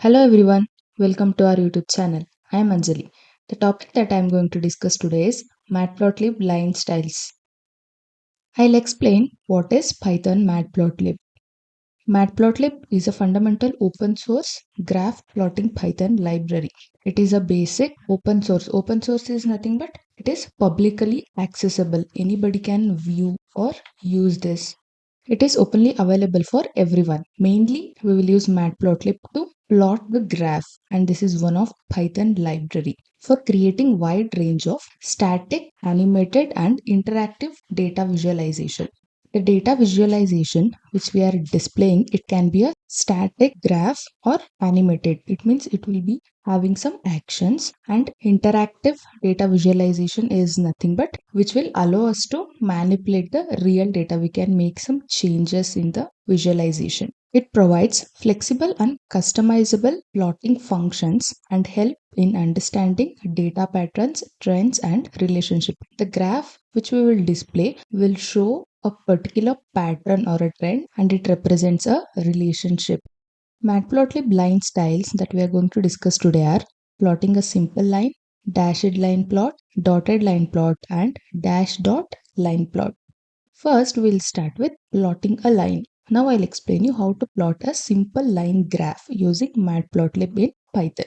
Hello everyone, welcome to our YouTube channel. I am Anjali. The topic that I am going to discuss today is Matplotlib line styles. I'll explain what is Python Matplotlib. Matplotlib is a fundamental open source graph plotting Python library. It is a basic open source. Open source is nothing but it is publicly accessible. Anybody can view or use this. It is openly available for everyone. Mainly, we will use Matplotlib to plot the graph, and this is one of Python library for creating wide range of static, animated, and interactive data visualization. The data visualization which we are displaying, it can be a static graph or animated. It means it will be having some actions, and interactive data visualization is nothing but which will allow us to manipulate the real data. We can make some changes in the visualization. It provides flexible and customizable plotting functions and help in understanding data patterns, trends, and relationship. The graph which we will display will show a particular pattern or a trend, and it represents a relationship. Matplotlib line styles that we are going to discuss today are plotting a simple line, dashed line plot, dotted line plot, and dash dot line plot. First, we'll start with plotting a line. Now, I'll explain you how to plot a simple line graph using Matplotlib in Python.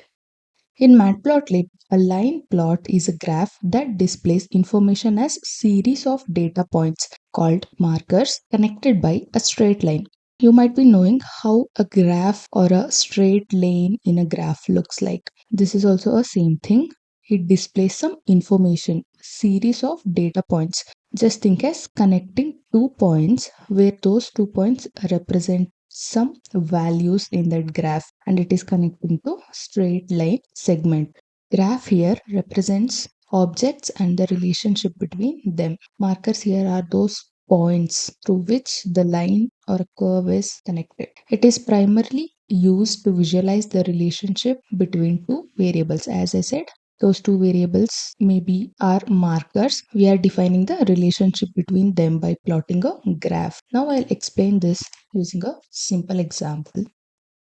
In Matplotlib, a line plot is a graph that displays information as series of data points called markers connected by a straight line. You might be knowing how a graph or a straight line in a graph looks like. This is also a same thing. It displays some information, series of data points. Just think as connecting two points where those 2 points represent some values in that graph, and it is connecting to straight line segment. Graph here represents objects and the relationship between them. Markers here are those points through which the line or curve is connected. It is primarily used to visualize the relationship between two variables. As I said, those two variables maybe are markers. We are defining the relationship between them by plotting a graph. Now I'll explain this using a simple example.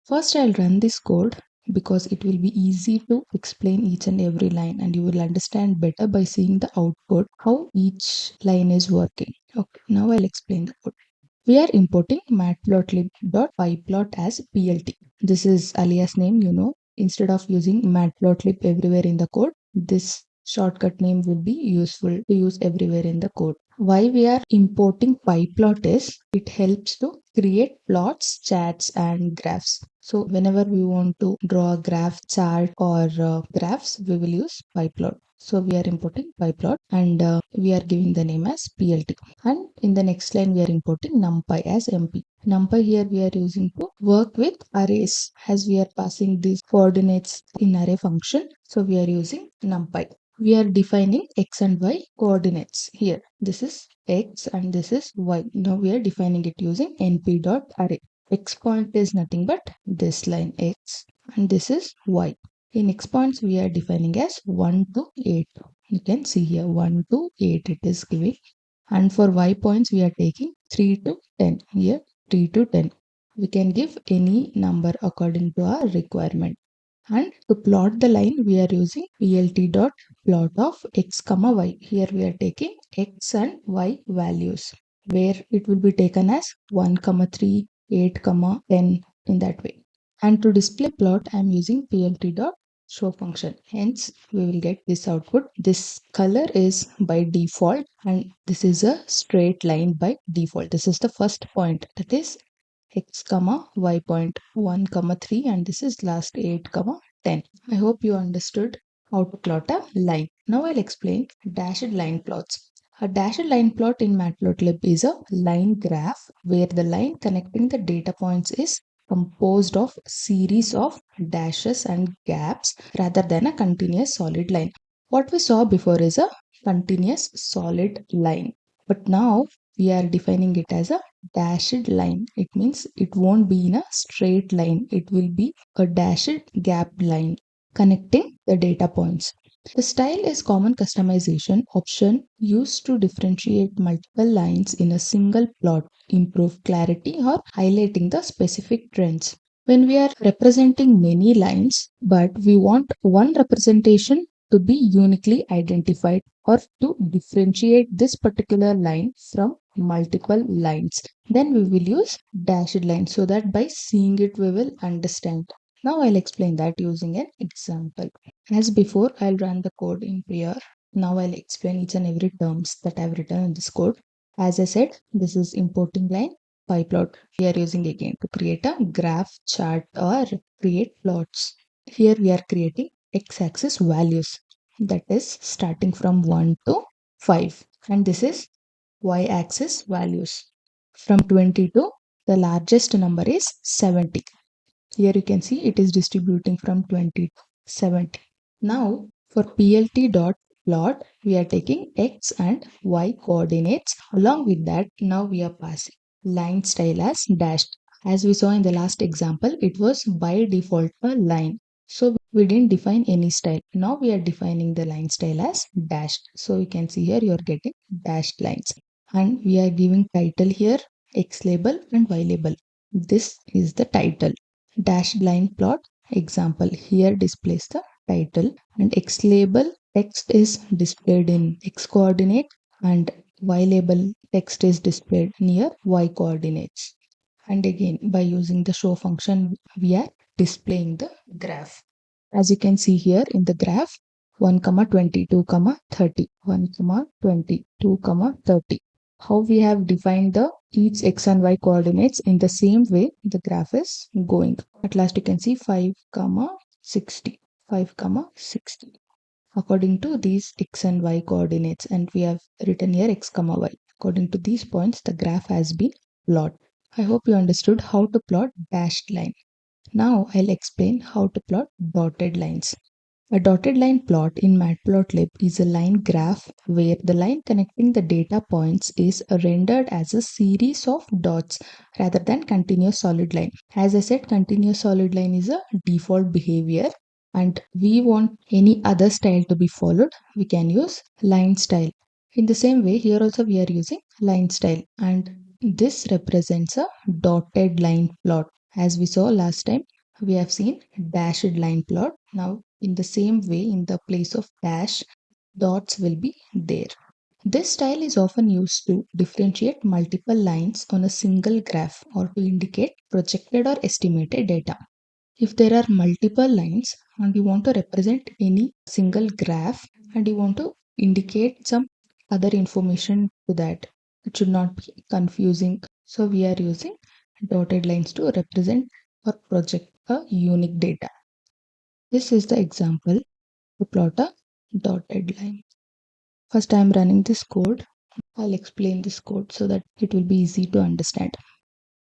First, I'll run this code because it will be easy to explain each and every line, and you will understand better by seeing the output how each line is working. Okay, now I'll explain the code. We are importing matplotlib.pyplot as PLT. This is alias name, Instead of using matplotlib everywhere in the code, this shortcut name will be useful to use everywhere in the code. Why we are importing pyplot is it helps to create plots, charts, and graphs. So whenever we want to draw a graph, chart, or graphs, we will use pyplot. So we are importing pyplot, and we are giving the name as PLT. And in the next line, we are importing numpy as MP. Numpy here we are using to work with arrays, as we are passing these coordinates in array function. So we are using numpy. We are defining x and y coordinates here. This is x and this is y. Now we are defining it using np.array. X point is nothing but this line x, and this is y. In x points we are defining as 1 to 8. You can see here 1 to 8 it is giving, and for y points we are taking 3 to 10. Here 3 to 10. We can give any number according to our requirement. And to plot the line, we are using plt.plot of x comma y. Here we are taking x and y values, where it will be taken as 1 comma 3, 8 comma 10 in that way. And to display plot, I am using plt.show function. Hence, we will get this output. This color is by default, and this is a straight line by default. This is the first point, that is x comma y point 1 comma 3, and this is last 8 comma 10. I hope you understood how to plot a line. Now I'll explain dashed line plots. A dashed line plot in Matplotlib is a line graph where the line connecting the data points is composed of series of dashes and gaps rather than a continuous solid line. What we saw before is a continuous solid line, but now we are defining it as a dashed line. It means it won't be in a straight line, it will be a dashed gap line connecting the data points. The style is common customization option used to differentiate multiple lines in a single plot, improve clarity, or highlighting the specific trends. When we are representing many lines, but we want one representation to be uniquely identified or to differentiate this particular line from multiple lines, then we will use dashed line so that by seeing it we will understand. Now I'll explain that using an example. As before, I'll run the code in Prior. Now I'll explain each and every terms that I've written in this code. As I said, this is importing line pyplot. We are using again to create a graph, chart, or create plots. Here we are creating x-axis values, that is starting from 1 to 5, and this is y-axis values from 20 to the largest number is 70. Here you can see it is distributing from 20 to 70. Now for plt dot plot, we are taking x and y coordinates. Along with that, now we are passing line style as dashed. As we saw in the last example, it was by default a line. So we didn't define any style. Now we are defining the line style as dashed. So you can see here you are getting dashed lines. And we are giving title here, x label and y label. This is the title. Dashed line plot example here displays the title, and x label text is displayed in x coordinate and y label text is displayed near y coordinates. And again, by using the show function, we are displaying the graph. As you can see here in the graph, 1 comma 22 comma 30, 1 comma 22 comma 30. How we have defined the each x and y coordinates, in the same way the graph is going. At last you can see 5 comma 60, 5 comma 60 according to these x and y coordinates, and we have written here x comma y. According to these points, the graph has been plotted. I hope you understood how to plot dashed line. Now I'll explain how to plot dotted lines. A dotted line plot in Matplotlib is a line graph where the line connecting the data points is rendered as a series of dots rather than continuous solid line. As I said, continuous solid line is a default behavior, and we want any other style to be followed, we can use line style. In the same way, here also we are using line style, and this represents a dotted line plot. As we saw last time, we have seen dashed line plot. Now in the same way, in the place of dash, dots will be there. This style is often used to differentiate multiple lines on a single graph or to indicate projected or estimated data. If there are multiple lines and you want to represent any single graph and you want to indicate some other information to that, it should not be confusing. So we are using dotted lines to represent or project a unique data. This is the example to plot a dotted line. First I am running this code. I'll explain this code so that it will be easy to understand.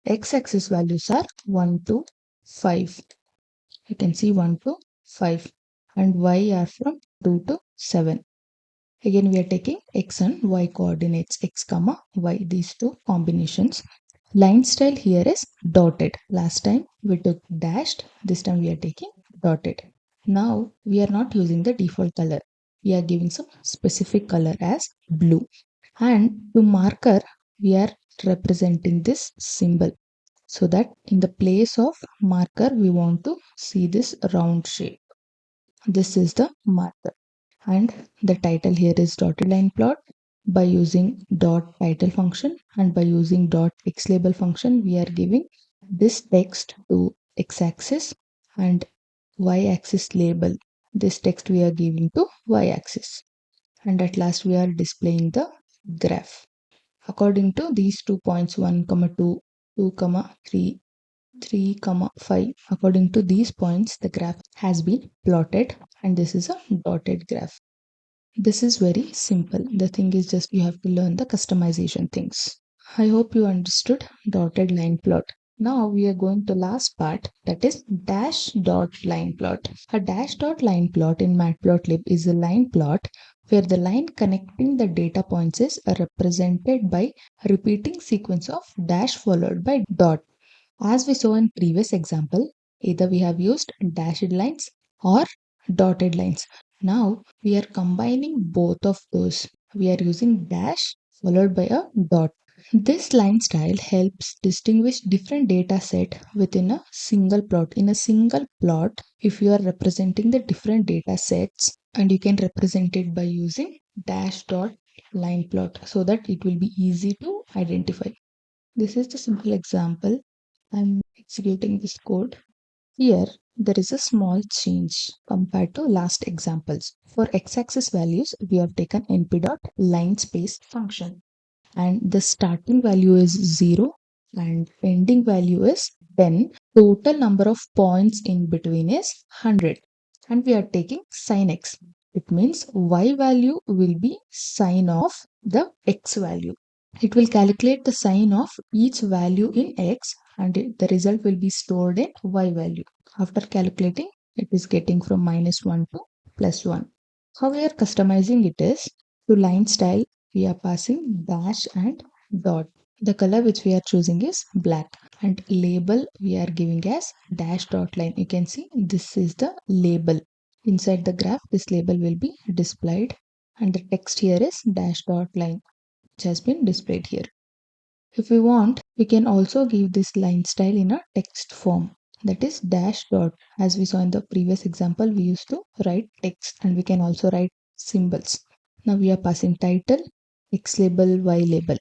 X-axis values are 1 to 5. You can see 1 to 5, and y are from 2 to 7. Again, we are taking x and y coordinates, x comma y, these two combinations. Line style here is dotted. Last time we took dashed, this time we are taking dotted. Now we are not using the default color. We are giving some specific color as blue. And to marker, we are representing this symbol, so that in the place of marker we want to see this round shape. This is the marker, and the title here is dotted line plot. By using dot title function and by using dot x label function, we are giving this text to x axis, and y axis label, this text we are giving to y axis, and at last we are displaying the graph according to these 2 points, 1 comma 2, 2 comma 3, 3 comma 5. According to these points, the graph has been plotted, and this is a dotted graph. This is very simple. The thing is just you have to learn the customization things. I hope you understood dotted line plot. Now we are going to last part, that is dash dot line plot. A dash dot line plot in Matplotlib is a line plot where the line connecting the data points is represented by a repeating sequence of dash followed by dot. As we saw in previous example, either we have used dashed lines or dotted lines. Now we are combining both of those. We are using dash followed by a dot. This line style helps distinguish different data set within a single plot. In a single plot, if you are representing the different data sets, and you can represent it by using dash dot line plot so that it will be easy to identify. This is the simple example. I'm executing this code. Here, there is a small change compared to last examples. For x-axis values, we have taken np.linespace function, and the starting value is 0 and ending value is 10. Total number of points in between is 100, and we are taking sin x. It means y value will be sine of the x value. It will calculate the sign of each value in x, and the result will be stored in y value. After calculating, it is getting from -1 to +1. How we are customizing it is to line style, we are passing dash and dot. The color which we are choosing is black, and label we are giving as dash dot line. You can see this is the label. Inside the graph, this label will be displayed, and the text here is dash dot line, which has been displayed here. If we want, we can also give this line style in a text form, that is dash dot. As we saw in the previous example, we used to write text, and we can also write symbols. Now we are passing title, x label, y label.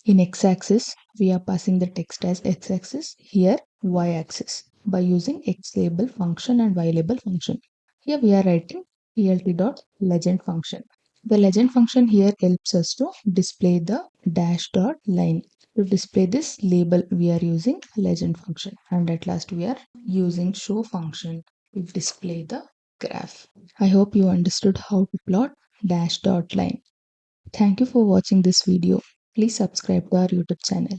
In x-axis, we are passing the text as x-axis, here y-axis, by using x label function and y label function. Here we are writing plt.legend function. The legend function here helps us to display the dash dot line. To display this label, we are using legend function. And at last, we are using show function to display the graph. I hope you understood how to plot dash dot line. Thank you for watching this video. Please subscribe to our YouTube channel.